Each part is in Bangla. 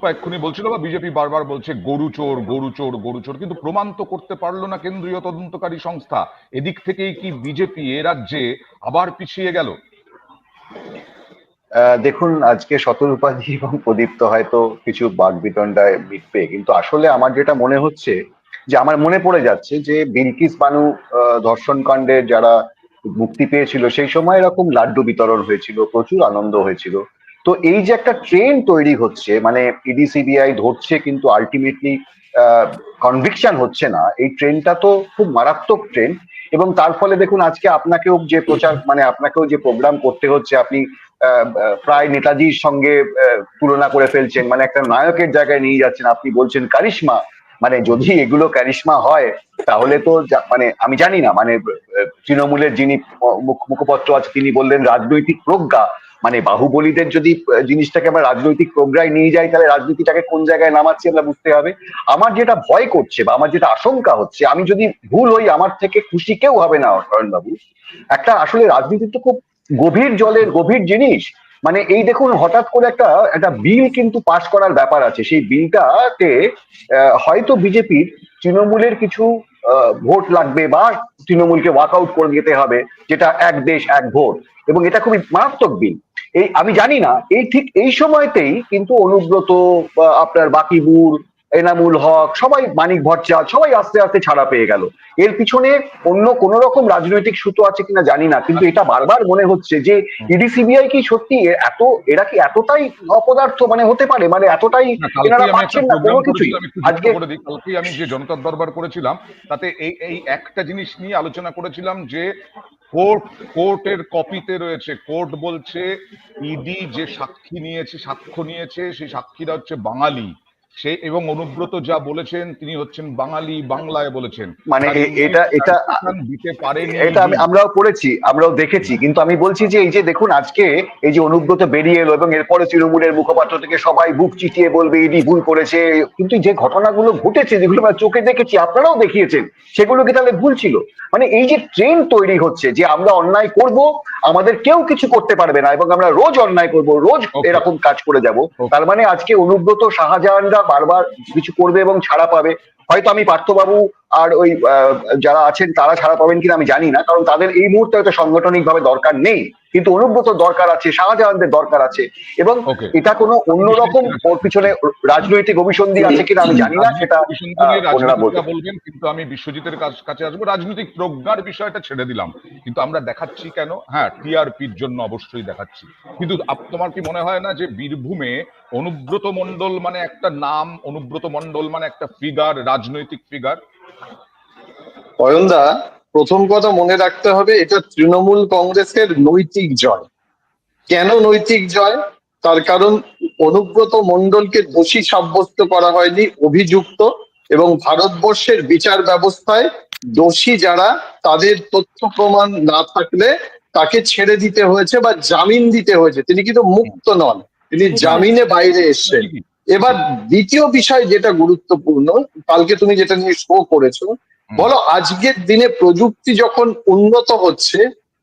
রূপা এক্ষুনি বলছিল বা বিজেপি বারবার বলছে গরু চোর গরু চোর গরু চোর, কিন্তু প্রমাণ তো করতে পারলো না কেন্দ্রীয় তদন্তকারী সংস্থা। এদিক থেকেই কি বিজেপি এ রাজ্যে আবার পিছিয়ে গেল? দেখুন, আজকে শতরূপাধি এবং প্রদীপ্ত হয়তো কিছু বাকবিতণ্ডায় মিটবে, কিন্তু আসলে আমার যেটা মনে হচ্ছে, যে আমার মনে পড়ে যাচ্ছে যে বিলকিস বানু ধর্ষণ কাণ্ডে যারা মুক্তি পেয়েছিল সেই সময় এরকম লাড্ডু বিতরণ হয়েছিল, প্রচুর আনন্দ হয়েছিল। তো এই যে একটা ট্রেন তৈরি হচ্ছে, মানে ইডি সিবিআই ধরছে কিন্তু আলটিমেটলি কনভিকশন হচ্ছে না, এই ট্রেনটা তো খুব মারাত্মক ট্রেন। এবং তার ফলে দেখুন, আজকে আপনাকেও যে প্রচার, মানে আপনাকেও যে প্রোগ্রাম করতে হচ্ছে, আপনি প্রায় নেতাজির সঙ্গে তুলনা করে ফেলছেন, মানে একটা নায়কের জায়গায় নিয়ে যাচ্ছেন, আপনি বলছেন কারিশমা। মানে যদি এগুলো কারিশমা হয়, তাহলে তো মানে আমি জানি না, মানে তৃণমূলের যিনি মুখপত্র আছে তিনি বললেন রাজনৈতিক প্রজ্ঞা। মানে বাহুবলীদের যদি জিনিসটাকে আমরা রাজনৈতিক প্রজ্ঞায় নিয়ে যাই, তাহলে রাজনীতিটাকে কোন জায়গায় নামাচ্ছি আমরা বুঝতে হবে। আমার যেটা ভয় করছে বা আমার যেটা আশঙ্কা হচ্ছে, আমি যদি ভুল হই আমার থেকে খুশি কেউ হবে না শরণবাবু। একটা আসলে রাজনীতি তো খুব গভীর জলের গভীর জিনিস। মানে এই দেখুন, হঠাৎ করে একটা একটা বিল কিন্তু পাশ করার ব্যাপার আছে, সেই বিলটাতে হয়তো বিজেপির তৃণমূলের কিছু ভোট লাগবে বা তৃণমূলকে ওয়াকআউট করে যেতে হবে, যেটা এক দেশ এক ভোট, এবং এটা খুবই মারাত্মক বিল। এই আমি জানি না, এই ঠিক এই সময়তেই কিন্তু অনুব্রত, আপনার বাকিবুর, এনামুল হক, সবাই, মানিক ভট্টাচার্য, সবাই আস্তে আস্তে ছাড়া পেয়ে গেল। এর পিছনে অন্য কোন রকম রাজনৈতিক সুতো আছে কিনা জানি না, কিন্তু এটা বারবার মনে হচ্ছে যে ইডি সিবিআই কি সত্যি এরা কি এতটাই অপদার্থ মানে হতে পারে, মানে এতটাই এনারা পাচ্ছেন না কোনো কিছুই। আজকে কালকেই আমি যে জনতার দরবার করেছিলাম তাতে এই এই একটা জিনিস নিয়ে আলোচনা করেছিলাম যে কোর্টের কপিতে রয়েছে, কোর্ট বলছে ইডি যে সাক্ষী নিয়েছে, সাক্ষ্য নিয়েছে, সেই সাক্ষীরা হচ্ছে বাঙালি। সে এবং অনুব্রত যা বলেছেন তিনি হচ্ছেন বাঙালি, বাংলায় বলেছেন। মানে এটা এটা দিতে পারেনি, এটা আমরাও পড়েছি, আমরাও দেখেছি, কিন্তু আমি বলছি যে এই যে দেখুন, আজকে এই যে অনুব্রত বেরিয়ে এলো এবং এরপরে তৃণমূলের মুখপাত্র থেকে সবাই বুক চিটিয়ে বলবে ইডি ভুল করেছে, কিন্তু যে ঘটনাগুলো ঘটেছে, যেগুলো আমরা চোখে দেখেছি, আপনারাও দেখিয়েছেন, সেগুলো কি তাহলে ভুল ছিল? মানে এই যে ট্রেন তৈরি হচ্ছে যে আমরা অন্যায় করব, আমাদের কেউ কিছু করতে পারবে না, এবং আমরা রোজ অন্যায় করব, রোজ এরকম কাজ করে যাব, তার মানে আজকে অনুব্রত, শাহজাহানরা বারবার কিছু করবে এবং ছাড়া পাবে। হয়তো আমি পার্থবাবু আর ওই যারা আছেন তারা ছাড়া পাবেন কিনা আমি জানি না, কারণ তাদের এই মুহূর্তে হয়তো সাংগঠনিক ভাবে দরকার নেই, কিন্তু অনুব্রত দরকার আছে, শাহজাহানদের দরকার আছে, এবং এটা কোনো অন্যরকম ওর পিছনে রাজনৈতিক অভিসন্ধি আছে কিনা আমি জানি না, সেটা ওনারা বলবেন। কিন্তু আমি বিশ্বজিতের কাছে আসবো, রাজনৈতিক প্রজ্ঞার বিষয়টা ছেড়ে দিলাম, কিন্তু আমরা দেখাচ্ছি কেন? হ্যাঁ, টিআরপির জন্য অবশ্যই দেখাচ্ছি, কিন্তু তোমার কি মনে হয় না যে বীরভূমে অনুব্রত মণ্ডল মানে একটা নাম, অনুব্রত মণ্ডল মানে একটা ফিগার, রাজনৈতিক ফিগার? অয়নদা, প্রথম কথা মনে রাখতে হবে, এটা তৃণমূল কংগ্রেসের নৈতিক জয়। কেন নৈতিক জয়? তার কারণ অনুব্রত মণ্ডলকে দোষী সাব্যস্ত করা হয়নি, অভিযুক্ত, এবং ভারতবর্ষের বিচার ব্যবস্থায় দোষী যারা, তাদের তথ্য প্রমাণ না থাকলে তাকে ছেড়ে দিতে হয়েছে বা জামিন দিতে হয়েছে। তিনি কিন্তু মুক্ত নন, তিনি জামিনে বাইরে এসছেন। এবার দ্বিতীয় বিষয় যেটা গুরুত্বপূর্ণ, কালকে তুমি যেটা নিয়ে শো করেছো, বলো আজকের দিনে প্রযুক্তি যখন উন্নত হচ্ছে,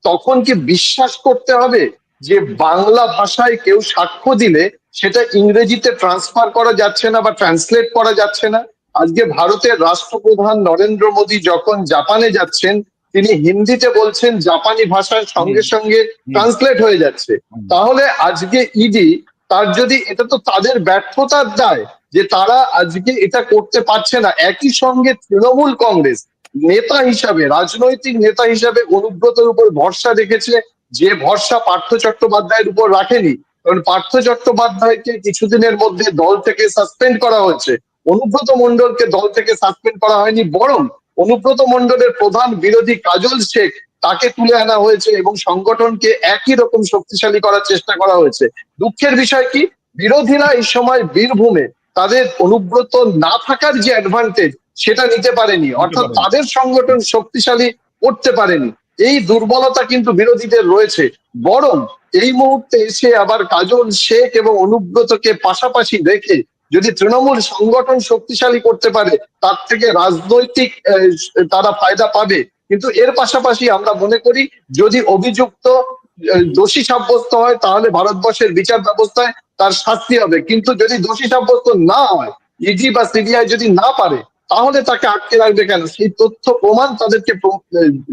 তখন কি বিশ্বাস করতে হবে যে বাংলা ভাষায় কেউ সাক্ষ্য দিলে সেটা ইংরেজিতে ট্রান্সফার করা যাচ্ছে না বা ট্রান্সলেট করা যাচ্ছে না? আজকে ভারতের রাষ্ট্রপ্রধান নরেন্দ্র মোদী যখন জাপানে যাচ্ছেন, তিনি হিন্দিতে বলছেন, জাপানি ভাষার সঙ্গে সঙ্গে ট্রান্সলেট হয়ে যাচ্ছে। তাহলে আজকে ইডি, তার যদি, এটা তো তাদের ব্যর্থতার দায় যে তারা আজকে এটা করতে পারছে না। একই সঙ্গে তৃণমূল কংগ্রেস নেতা হিসাবে, রাজনৈতিক নেতা হিসাবে অনুব্রতের উপর ভরসা রেখেছে, যে ভরসা পার্থ চট্টোপাধ্যায়ের উপর রাখেনি। কারণ পার্থ চট্টোপাধ্যায়কে কিছুদিনের মধ্যে দল থেকে সাসপেন্ড করা হয়েছে, অনুব্রত মণ্ডলকে দল থেকে সাসপেন্ড করা হয়নি, বরং অনুব্রত মণ্ডলের প্রধান বিরোধী কাজল শেখ, তাকে তুলে আনা হয়েছে এবং সংগঠনকে একই রকম শক্তিশালী করার চেষ্টা করা হয়েছে। দুঃখের বিষয় কি, বিরোধীরা এই সময় বীরভূমে তাদের অনুব্রত না থাকার যে অ্যাডভান্টেজ, সেটা নিতে পারেনি, অর্থাৎ তাদের সংগঠন শক্তিশালী করতে পারেনি। এই দুর্বলতা কিন্তু বিরোধীদের রয়েছে। বরং এই মুহূর্তে এসে আবার কাজল শেখ এবং অনুব্রতকে পাশাপাশি রেখে যদি তৃণমূল সংগঠন শক্তিশালী করতে পারে, তার থেকে রাজনৈতিক তারা ফায়দা পাবে। কিন্তু এর পাশাপাশি আমরা মনে করি, যদি অভিযুক্ত দোষী সাব্যস্ত হয়, তাহলে ভারতবর্ষের বিচার ব্যবস্থায় তার শাস্তি হবে, কিন্তু যদি দোষী সাব্যস্ত না হয়, ইডি বা সিবিআই যদি না পারে, তাহলে তাকে আটকে রাখবে কেন? সেই তথ্য প্রমাণ তাদেরকে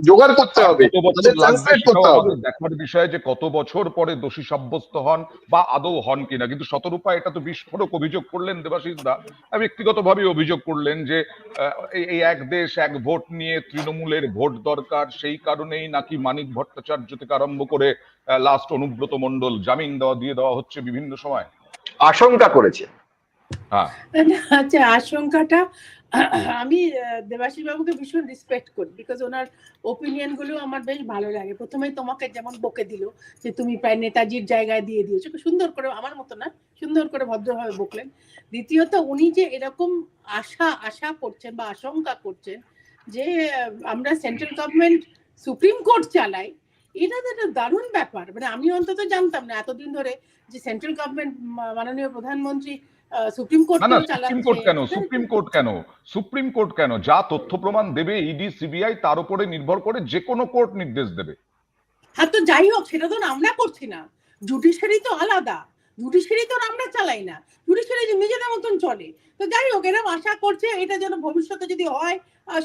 জোগাড় করতে আর হবে, কত বছর তাদের লাগবে ট্রান্সলেট সেটাও করতে হবে। আমাদের দেখার বিষয়, যে কত বছর পরে দোষী সাব্যস্ত হন বা আদৌ হন কিনা। কিন্তু শতরূপা এটা তো বিস্ফোরক অভিযোগ করলেন দেবাশিস দা, ব্যক্তিগতভাবে অভিযোগ করলেন যে এই এক দেশ এক ভোট নিয়ে তৃণমূলের ভোট দরকার, সেই কারণেই নাকি মানিক ভট্টাচার্য থেকে আরম্ভ করে লাস্ট অনুব্রত মণ্ডল জামিন দিয়ে দেওয়া হচ্ছে বিভিন্ন সময়। আশঙ্কা করেছে। হ্যাঁ, আচ্ছা, আশঙ্কাটা আমি দেবাশিস বাবুকে ভীষণ রেসপেক্ট করি, বিকজ ওনার ওপিনিয়ন গুলো আমার বেশ ভালো লাগে। প্রথমেই তোমাকে যেমন বকে দিল যে তুমি প্রায় নেতাজির জায়গায় দিয়ে দিয়েছো, সুন্দর করে, আমার মতো না, সুন্দর করে ভদ্রভাবে বকলেন। দ্বিতীয়ত উনি যে এরকম আশা করছেন বা আশঙ্কা করছেন যে আমরা সেন্ট্রাল গভর্নমেন্ট সুপ্রিম কোর্ট চালাই, এটা তো একটা দারুণ ব্যাপার। মানে আমি অন্তত জানতাম না এতদিন ধরে যে সেন্ট্রাল গভর্নমেন্ট, মাননীয় প্রধানমন্ত্রী সুপ্রিম কোর্ট না সুপ্রিম কোর্ট কেন, সুপ্রিম কোর্ট কেন, যা তথ্য প্রমাণ দেবে ইডি সিবিআই তার উপরে নির্ভর করে যে কোনো কোর্ট নির্দেশ দেবে। হ্যাঁ, তো যাই হোক, সেটা তো আমরা করছি না। জুডিশিয়ারি তো আলাদা, জুডিশিয়ারি তো আমরা চালাই না, জুডিশিয়ারি নিজেদের মতন চলে। তো যাই হোক, এরকম আশা করছে এটা যেন ভবিষ্যতে যদি হয়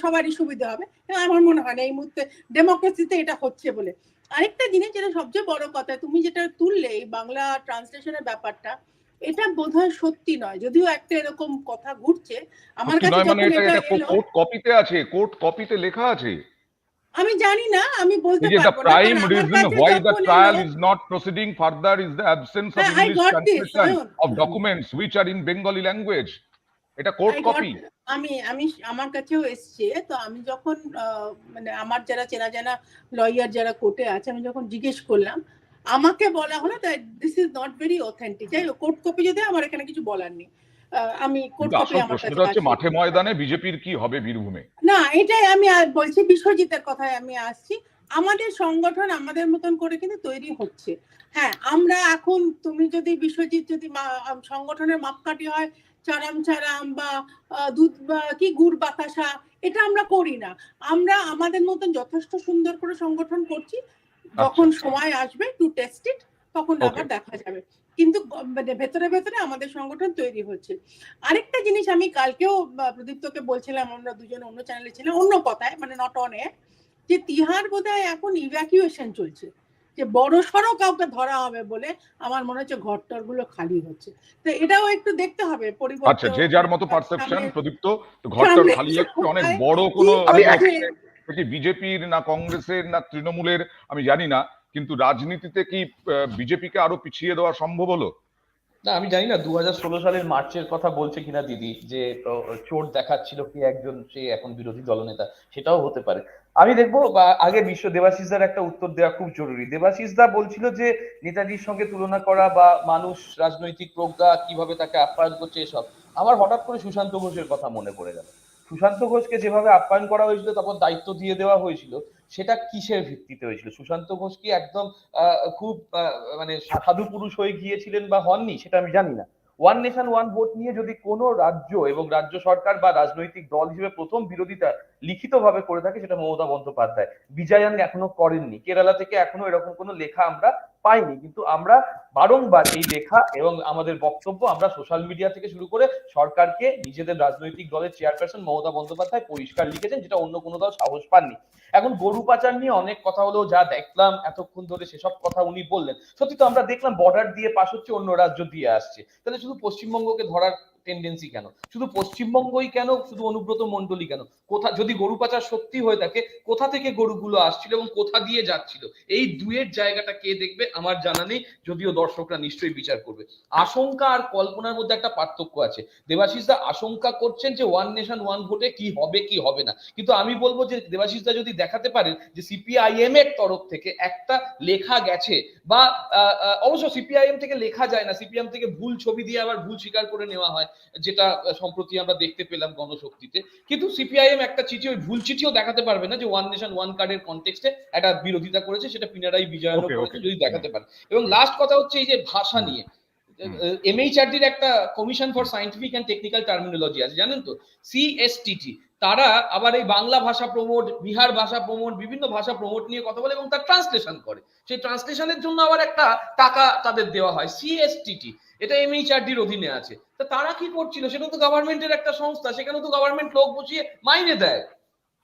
সবারই সুবিধা হবে। আমার মনে হয় না এই মুহূর্তে ডেমোক্রেসিতে এটা হচ্ছে বলে। আরেকটা জিনিস যেটা সবচেয়ে বড় কথা, তুমি যেটা তুললে এই বাংলা ট্রান্সলেশনের ব্যাপারটা, এটা বোধহয় সত্যি নয়, যদিও একটা এরকম কথা ঘুরছে আমার কাছে। মানে যখন এটা এলো, কোর্ট কপিতে আছে, কোর্ট কপিতে লেখা আছে। আমি জানি না, আমি বলতে The পারবো না, prime কারণ আমার reason কাছে why the যখন trial এলো, is not proceeding further is the absence of I English got this, translation of documents which are in Bengali language. এটা কোর্ট কপি। আমি আমার কাছেও এসছে। তো আমি যখন মানে আমার যারা চেনা জানা লয়ার যারা কোর্টে আছে, আমি যখন জিজ্ঞেস করলাম, আমাকে বলা হলো that this is not very authentic. যাই হোক, কোর্ট কপি যদি, আমার এখানে কিছু বলার নেই। আমি কোর্ট কপি আমার কাছে প্রশ্নটা হচ্ছে আছে। মাঠে ময়দানে বিজেপির কি হবে বীরভূমে। না, এটাই আমি বলছি, বিশ্বজিতের কথায় আমি আসছি। আমাদের সংগঠন আমাদের মতন করে কিন্তু তৈরি হচ্ছে। হ্যাঁ, আমরা এখন, তুমি যদি বিশ্বজিৎ যদি সংগঠনের মাপকাঠি হয় চারাম চারাম বা দুধ বা কি গুড় বাতাসা, এটা আমরা করি না। আমরা আমাদের মতন যথেষ্ট সুন্দর করে সংগঠন করছি। যখন সময় আসবে টু টেস্ট ইট, তখন আবার দেখা যাবে। কিন্তু ভেতরে ভেতরে আমাদের সংগঠন তৈরি হচ্ছে। আরেকটা জিনিস আমি কালকেও প্রদীপ্তকে বলছিলাম, আমরা দুজনে অন্য চ্যানেলে ছিলাম, অন্য কথায়, মানে নট অন এয়ার, যে তিহার বোধহয় এখন ইভ্যাকুয়েশন চলছে, যে বড় সড়ো কাউকে ধরা হবে বলে আমার মনে হচ্ছে ঘরটর গুলো খালি হচ্ছে। তো এটাও একটু দেখতে হবে পরিবর্তন। আচ্ছা, যে যার মতো পারসেপশন প্রদীপ্ত, ঘরটর খালি হচ্ছে, অনেক বড় কোনো বিজেপির না কংগ্রেসের না তৃণমূলের আমি জানি না, কিন্তু রাজনীতিতে কি বিজেপিকে আরো পিছিয়ে দেওয়া সম্ভব হলো? না, আমি জানি না 2016 সালের মার্চের কথা বলছে কিনা দিদি, যে চোট দেখাচ্ছিল কি একজন, সে এখন বিরোধী দলনেতা, সেটাও হতে পারে। আমি দেখবো, আগে দেবাশিস দার একটা উত্তর দেওয়া খুব জরুরি। দেবাশিস দা বলছিল যে নেতাজির সঙ্গে তুলনা করা বা মানুষ রাজনৈতিক প্রজ্ঞা কিভাবে তাকে আপ্যায়ন করছে এসব। আমার হঠাৎ করে সুশান্ত ঘোষের কথা মনে পড়ে গেল। সুশান্ত ঘোষকে যেভাবে আপ্যায়ন করা হয়েছিল, তারপর দায়িত্ব দিয়ে দেওয়া হয়েছিল, সেটা কিসের ভিত্তিতে হয়েছিল? সুশান্ত ঘোষ কি একদম খুব মানে সাধু পুরুষ হয়ে গিয়েছিলেন বা হননি, সেটা আমি জানি না। ওয়ান নেশন ওয়ান ভোট নিয়ে যদি কোনো রাজ্য এবং রাজ্য সরকার বা রাজনৈতিক দল হিসেবে প্রথম বিরোধিতা লিখিতভাবে করে থাকে, সেটা মমতা বন্দ্যোপাধ্যায়। বিজয়ান এখনো করেননি, কেরালা থেকে এখনো এরকম কোনো লেখা আমরা পাইনি। কিন্তু আমরা বারংবার এই লেখা এবং আমাদের বক্তব্য আমরা সোশ্যাল মিডিয়া থেকে শুরু করে সরকারকে, নিজেদের রাজনৈতিক দলের চেয়ারপারসন মমতা বন্দ্যোপাধ্যায় পরিষ্কার লিখেছেন, যেটা অন্য কোনো দল সাহস পাননি। এখন গরু পাচার নিয়ে অনেক কথা হলো, যা দেখলাম এতক্ষণ ধরে সেসব কথা উনি বললেন। সত্যি তো, আমরা দেখলাম বর্ডার দিয়ে পাস হচ্ছে, অন্য রাজ্য দিয়ে আসছে। তাহলে শুধু পশ্চিমবঙ্গকে ধরার টেন্ডেন্সি কেন? শুধু পশ্চিমবঙ্গই কেন? শুধু অনুব্রত মণ্ডলই কেন? কোথা, যদি গরু পাচার সত্যি হয়ে থাকে, কোথা থেকে গরুগুলো আসছিল এবং কোথা দিয়ে যাচ্ছিল, এই দুয়ের জায়গাটা কে দেখবে? আমার জানা নেই, যদিও দর্শকরা নিশ্চয়ই বিচার করবে। আশঙ্কা আর কল্পনার মধ্যে একটা পার্থক্য আছে। দেবাশিস দা আশঙ্কা করছেন যে ওয়ান নেশন ওয়ান ভোটে কি হবে কি হবে না, কিন্তু আমি বলবো যে দেবাশিস দা যদি দেখাতে পারেন যে সিপিআইএম এর তরফ থেকে একটা লেখা গেছে, বা অবশ্য সিপিআইএম থেকে লেখা যায় না, সিপিএম থেকে ভুল ছবি দিয়ে আবার ভুল স্বীকার করে নেওয়া হয়, যেটা সম্প্রতি আমরা দেখতে পেলাম গণশক্তিতে। কিন্তু সিপিআইএম একটা চিঠি, ওই ভুল চিঠিও দেখাতে পারবে না যে ওয়ান নেশন ওয়ান কার্ডের কনটেক্সটে একটা বিরোধিতা করেছে, সেটা পিনারাই বিজয়নও করেছে, যদি দেখাতে পারে। এবং লাস্ট কথা হচ্ছে এই যে ভাষা নিয়ে, এমএইচআরডির একটা commission for scientific and technical terminology আছে, জানেন তো, সিএসটিটি। তারা আবার এই বাংলা ভাষা প্রমোট, বিহার ভাষা প্রমোট, বিভিন্ন ভাষা প্রমোট নিয়ে কথা বলে এবং তার ট্রান্সলেশন করে। সেই ট্রান্সলেশনের জন্য আবার একটা টাকা তাদের দেওয়া হয়, সিএসটিটি। এটা এমএইচআরডির অধীনে আছে। তা তারা কি করছিল? সেটা তো গভর্নমেন্টের একটা সংস্থা, সেখানে তো গভর্নমেন্ট লোক বসিয়ে মাইনে দেয়।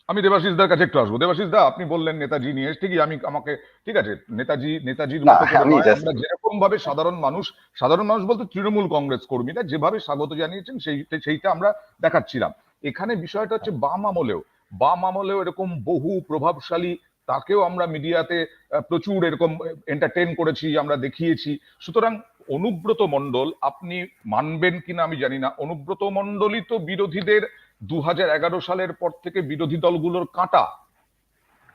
আমি দেবাশিস দার কাছে একটু আসবো। দেবাশিস দা, আপনি বললেন নেতাজি নিয়ে, ঠিকই আমাকে ঠিক আছে, নেতাজির না মতো করে আমি নয়, জাস্ট আমরা যেরকম ভাবে সাধারণ মানুষ বলতে তৃণমূল কংগ্রেস কর্মীরা যেভাবে স্বাগত জানিয়েছেন সেইটা আমরা দেখাচ্ছিলাম। এখানে বিষয়টা হচ্ছে বাম আমলেও এরকম বহু প্রভাবশালী, তাকেও আমরা মিডিয়াতে প্রচুর এরকম এন্টারটেইন করেছি, আমরা দেখিয়েছি। সুতরাং অনুব্রত মণ্ডল, আপনি মানবেন কিনা আমি জানি না, অনুব্রত মণ্ডলই তো বিরোধীদের 2011 সালের পর থেকে বিরোধী দলগুলোর কাঁটা।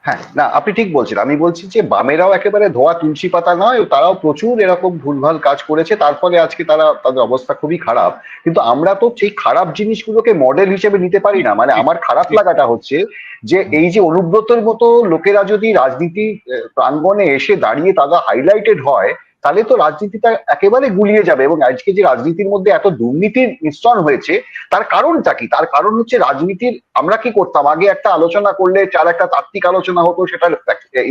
হ্যাঁ, না আপনি ঠিক বলছেন। আমি বলছি যে বামেরাও একেবারে ধোয়া তুলসী পাতা নয়, তারাও প্রচুর এরকম ভুলভাল কাজ করেছে, তার ফলে আজকে তাদের অবস্থা খুবই খারাপ। কিন্তু আমরা তো সেই খারাপ জিনিসগুলোকে মডেল হিসেবে নিতে পারি না। মানে আমার খারাপ লাগাটা হচ্ছে যে এই যে অনুব্রতর মতো লোকেরা যদি রাজনীতি প্রাঙ্গণে এসে দাঁড়িয়ে তারা হাইলাইটেড হয়, তাহলে তো রাজনীতিটা একেবারে গুলিয়ে যাবে। এবং আজকে যে রাজনীতির মধ্যে এত দুর্নীতির মিশ্রণ হয়েছে, তার কারণটা কি? তার কারণ হচ্ছে রাজনীতির, আমরা কি করতাম আগে একটা আলোচনা করলে চার একটা তাত্ত্বিক আলোচনা হতো, সেটার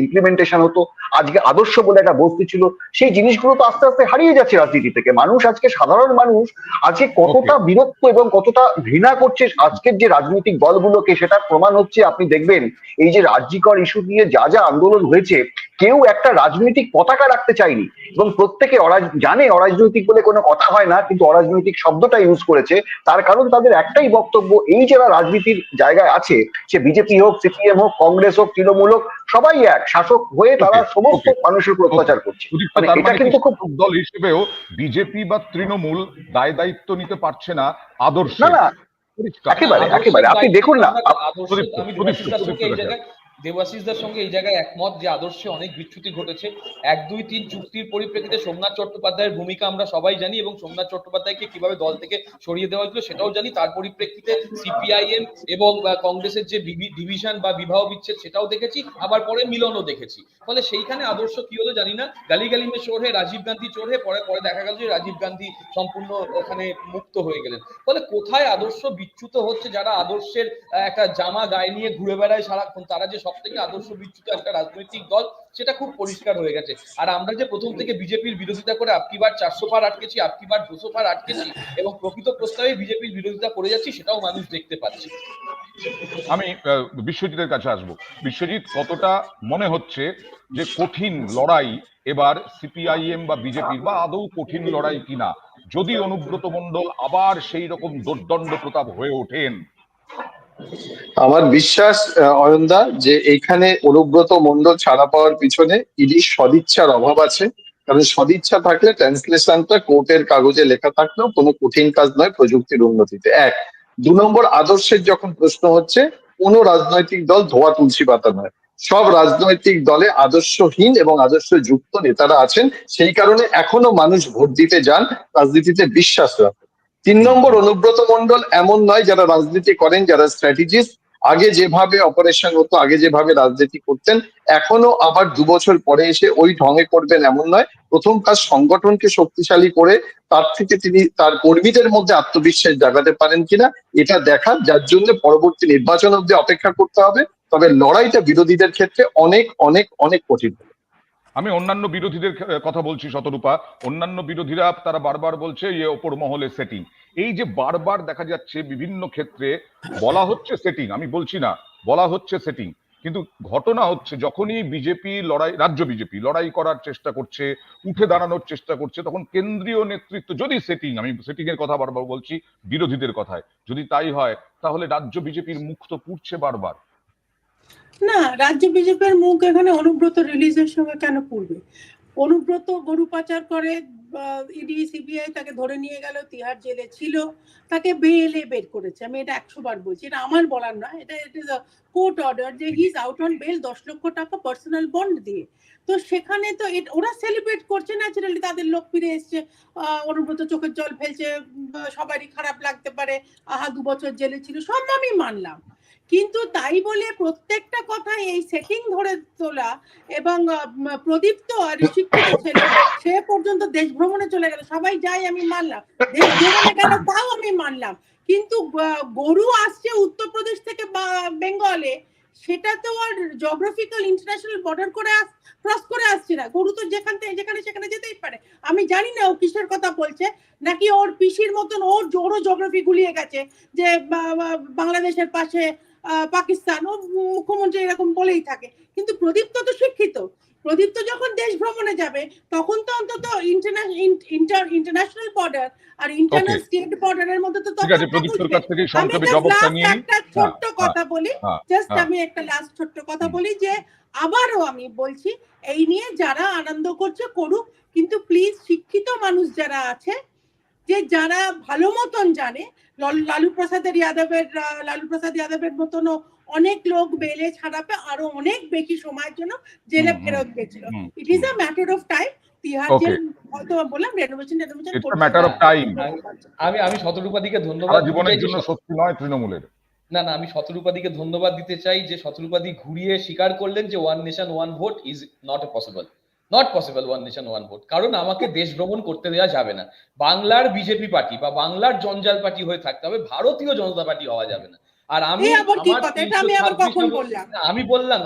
ইমপ্লিমেন্টেশন হতো, আজকে আদর্শ বলে একটা বস্তু ছিল, সেই জিনিসগুলো তো আস্তে আস্তে হারিয়ে যাচ্ছে রাজনীতি থেকে। মানুষ আজকে, সাধারণ মানুষ আজকে কতটা বিরক্ত এবং কতটা ঘৃণা করছে আজকের যে রাজনৈতিক দলগুলোকে, সেটা প্রমাণ হচ্ছে। আপনি দেখবেন এই যে রাজ্যিকর ইস্যু নিয়ে যা যা আন্দোলন হয়েছে, কেউ একটা রাজনৈতিক পতাকা রাখতে চায়নি, এবং প্রত্যেকে জানে অরাজনৈতিক বলে কোনো কথা হয় না, কিন্তু অরাজনৈতিক শব্দটা ইউজ করেছে। তার কারণ তাদের একটাই বক্তব্য, এই যারা রাজনীতির জায়গায় আছে, সে বিজেপি হোক, সিপিএম হোক, কংগ্রেস হোক, তৃণমূল হোক, সবাই এক শাসক হয়ে তারা সমস্ত মানুষের উপর অত্যাচার করছে। মানে এটা কিন্তু খুব দল হিসেবেও বিজেপি বা তৃণমূল দায় দায়িত্ব নিতে পারছে না আদর্শ। না না, একেবারে একেবারে আপনি দেখুন না। আমি দেবাশিসদার সঙ্গে এই জায়গায় দেবাশিসদার সঙ্গে এই জায়গায় একমত যে আদর্শে অনেক বিচ্যুতি ঘটেছে। 1, 2, 3 চুক্তির পরিপ্রেক্ষিতে সোমনাথ চট্টোপাধ্যায়ের ভূমিকা আমরা সবাই জানি, এবং সোমনাথ চট্টোপাধ্যায়কে কিভাবে দল থেকে সরিয়ে দেওয়া হয়েছিল সেটাও জানি। তার পরিপ্রেক্ষিতে সিপিআইএম এবং কংগ্রেসের যে ডিভিশন বা বিবাহ বিচ্ছেদ সেটাও দেখেছি, আবার পরে মিলনও দেখেছি। ফলে সেইখানে আদর্শ কি হলো জানি না, গালি মে চোর হে রাজীব গান্ধী চোর হে, পরে দেখা গেল যে রাজীব গান্ধী সম্পূর্ণ ওখানে মুক্ত হয়ে গেলেন। ফলে কোথায় আদর্শ বিচ্যুত হচ্ছে, যারা আদর্শের একটা জামা গায়ে নিয়ে ঘুরে বেড়ায় সারাক্ষণ, তারা যে সব থেকে আদর্শ বিচ্যুত একটা রাজনৈতিক দল, সেটা খুব পরিষ্কার হয়ে গেছে। আর আমরা যে প্রথম থেকে বিজেপির বিরোধিতা করে আপকি বার 400 পার আটকেছি, আপকি বার 200 পার আটকেছি, এবং প্রকৃত প্রস্তাবে বিজেপির বিরোধিতা করে যাচ্ছি, সেটাও মানুষ দেখতে পাচ্ছে। আমি বিশ্বজিতের কাছে আসবো। বিশ্বজিৎ, কতটা মনে হচ্ছে যে কঠিন লড়াই এবার সিপিআইএম বা বিজেপির, বা আদৌ কঠিন লড়াই কিনা যদি অনুব্রত মণ্ডল আবার সেই রকম দোর্দণ্ড প্রতাপ হয়ে ওঠেন? আমার বিশ্বাস অয়নদা, যে এইখানে অনুব্রত মণ্ডল ছাড়া পাওয়ার পিছনে ইডির সদিচ্ছার অভাব আছে। কারণ সদিচ্ছা থাকলে ট্রান্সলেশনটা কোর্টের কাগজে লেখা থাকলেও কোনো কঠিন কাজ নয় প্রযুক্তির উন্নতিতে। 1, 2 নম্বর, আদর্শের যখন প্রশ্ন হচ্ছে, কোনো রাজনৈতিক দল ধোয়া তুলসী পাতা নয়। সব রাজনৈতিক দলে আদর্শহীন এবং আদর্শযুক্ত নেতারা আছেন, সেই কারণে এখনো মানুষ ভোট দিতে যান, রাজনীতিতে বিশ্বাস রাখেন। 3 নম্বর, অনুব্রত মণ্ডল এমন নয় যারা রাজনীতি করেন, যারা স্ট্র্যাটেজিস্ট। আগে যেভাবে অপারেশন হতো, আগে যেভাবে রাজনীতি করতেন, এখনো আবার 2 বছর পরে এসে ওই ঢঙে করবেন এমন নয়। প্রথম কাজ সংগঠনকে শক্তিশালী করে তার থেকে তিনি তার কর্মীদের মধ্যে আত্মবিশ্বাস জাগাতে পারেন কিনা এটা দেখার, যার জন্য পরবর্তী নির্বাচন অব্দি অপেক্ষা করতে হবে। তবে লড়াইটা বিরোধীদের ক্ষেত্রে অনেক অনেক অনেক কঠিন। আমি অন্যান্য বিরোধীদের কথা বলছি শতরূপা। অন্যান্য বিরোধীরা তারা বারবার বলছে ওপর মহলে সেটিং। এই যে বারবার দেখা যাচ্ছে বিভিন্ন ক্ষেত্রে বলা হচ্ছে সেটিং, আমি বলছি না, বলা হচ্ছে সেটিং, কিন্তু ঘটনা হচ্ছে যখনই রাজ্য বিজেপি লড়াই করার চেষ্টা করছে, উঠে দাঁড়ানোর চেষ্টা করছে, তখন কেন্দ্রীয় নেতৃত্ব যদি সেটিং, আমি সেটিং এর কথা বারবার বলছি বিরোধীদের কথায়, যদি তাই হয় তাহলে রাজ্য বিজেপির মুখ তো পুড়ছে বারবার। না, রাজ্য বিজেপির মুখ এখানে অনুব্রত রিলিজের সঙ্গে কেন পুড়বে? অনুব্রত গরু পাচার করে, ইডি সিবিআই তাকে ধরে নিয়ে গেল, তিহার জেলে ছিল, তাকে বেলে বের করেছে। আমি এটা 100 বার বলছি, এটা আমার বলার নয়, এটা it is a court order যে he is out on bail 10 লক্ষ টাকা পার্সোনাল বন্ড দিয়ে। তো সেখানে তো ওরা সেলিব্রেট করছে, ন্যাচারালি তাদের লোক ফিরে এসছে, অনুব্রত চোখের জল ফেলছে, সবারই খারাপ লাগতে পারে, আহা 2 বছর জেলে ছিল, সব আমি মানলাম। কিন্তু তাই বলে প্রত্যেকটা কথা এই সেটিং ধরে তোলা, এবং প্রদীপ্ত আর শিক্ষিত ছেলে সে পর্যন্ত দেশ ভ্রমণে চলে গেল, সবাই যায় আমি মানলাম, দেশ ভ্রমণে গেল তাও আমি মানলাম, কিন্তু গরু আসছে উত্তরপ্রদেশ থেকে বেঙ্গলে, সেটা তো আর জিওগ্রাফিক্যাল ইন্টারন্যাশনাল বর্ডার করে ক্রস করে আসছে না। গরু তো যেখান থেকে যেখানে সেখানে যেতেই পারে। আমি জানি না ও কিসের কথা বলছে, নাকি ওর পিসির মতন ওর জোরও জিওগ্রাফি গুলিয়ে গেছে যে বাংলাদেশের পাশে পাকিস্তান, ও মুখ্যমন্ত্রী এরকম বলেই থাকে। কিন্তু প্রদীপ্ত তো শিক্ষিত, প্রদীপ্ত যখন দেশ ভ্রমণে যাবে তখন তো অন্তত ইন্টারন্যাশনাল বর্ডার আর ইন্টারনাল স্টেট বর্ডারের মধ্যে তো ঠিক আছে, তফাৎটা প্রদীপ্তর বুঝবে। কাছ থেকে আমি সংক্ষেপে just জবাবটা last নিয়ে নিই। একটা ছোট্ট কথা বলি, জাস্ট হ্যাঁ। আমি একটা লাস্ট ছোট্ট কথা হুম। বলি যে আবারও আমি বলছি, এই নিয়ে যারা আনন্দ করছে করুক, কিন্তু প্লিজ শিক্ষিত মানুষ যারা আছে, যে যারা ভালো মতন জানে, লালু প্রসাদ যাদবের মতনও অনেক লোক বেলে ছাড়া পেয়ে আরো অনেক বেশি সময়ের জন্য জেলে ফেরত গেছিল। It is a matter of time. Tihar jail হয়তো বললাম renovation it's a matter of time. আমি শতরূপাদিকে সারা ধন্যবাদ দিতে জীবনের চাই যে জন্য সত্যি নয় তৃণমূলের। না আমি শতরূপাদিকে ধন্যবাদ দিতে চাই যে শতরূপাদি ঘুরিয়ে স্বীকার করলেন যে one nation one vote is not possible one nation one vote, কারণ আমাকে দেশ ভ্রমণ করতে দেওয়া যাবে না। বাংলার বিজেপি পার্টি বা বাংলার জঞ্জাল পার্টি হয়ে থাকতে হবে, ভারতীয় জনতা পার্টি হওয়া যাবে না। আর আমি আমি বললাম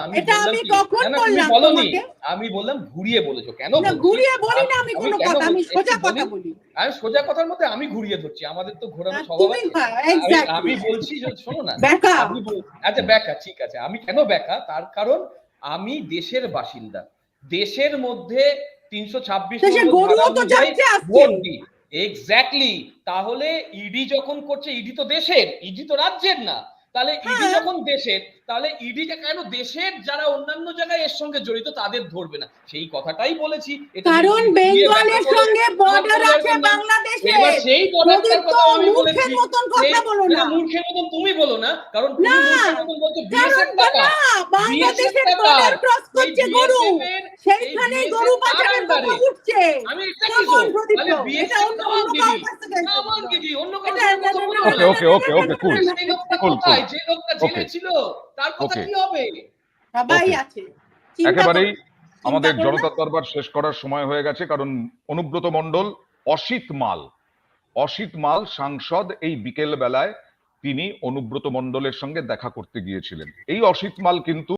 আমি বললাম ঘুরিয়ে বলেছো কেন? ঘুরিয়ে বলি না আমি কোনো কথা, আমি সোজা কথা বলি। আমি সোজা কথার মধ্যে আমি ঘুরিয়ে ধরছি, আমাদের তো ঘোরানো স্বভাব আছে। আমি বলছি যে শোনো না, আচ্ছা ব্যাখ্যা ঠিক আছে। আমি কেন ব্যাখ্যা, তার কারণ আমি দেশের বাসিন্দা, দেশের মধ্যে 326 ভোট দিই। এক্স্যাক্টলি। তাহলে ইডি যখন করছে, ইডি তো দেশের, ইডি তো রাজ্যের না। তাহলে ইডি যখন দেশের, তাহলে ইডিকে কেন দেশের যারা অন্যান্য জায়গায় এর সঙ্গে জড়িত তাদের ধরবে না? সেই কথাটাই বলেছি। কারণ বেঙ্গলের সঙ্গে বর্ডার আছে বাংলাদেশে। এবার সেই বর্ডারটার কথা আমি বলেছি। মূর্খের মতন কথা বলো না। মূর্খের মতন তুমি বলো না, কারণ তুমি মূর্খের মতন বলছো বিএসএফ টাকা, বাংলাদেশের বর্ডার ক্রস করছে গরু, সেইখানে গরু বাজারের কথা উঠছে। আমি এটা কি তাহলে বিএসএফ আমার দিদি অন্য ওকে কুল যে লোকটা জেলে ছিল তার কথা কি হবে? সবাই আছে। একেবারেই আমাদের জনতার দরবার শেষ করার সময় হয়ে গেছে, কারণ অনুব্রত মণ্ডল অসিত মাল সাংসদ এই বিকেল বেলায় তিনি অনুব্রত মণ্ডলের সঙ্গে দেখা করতে গিয়েছিলেন। এই অসিত মাল কিন্তু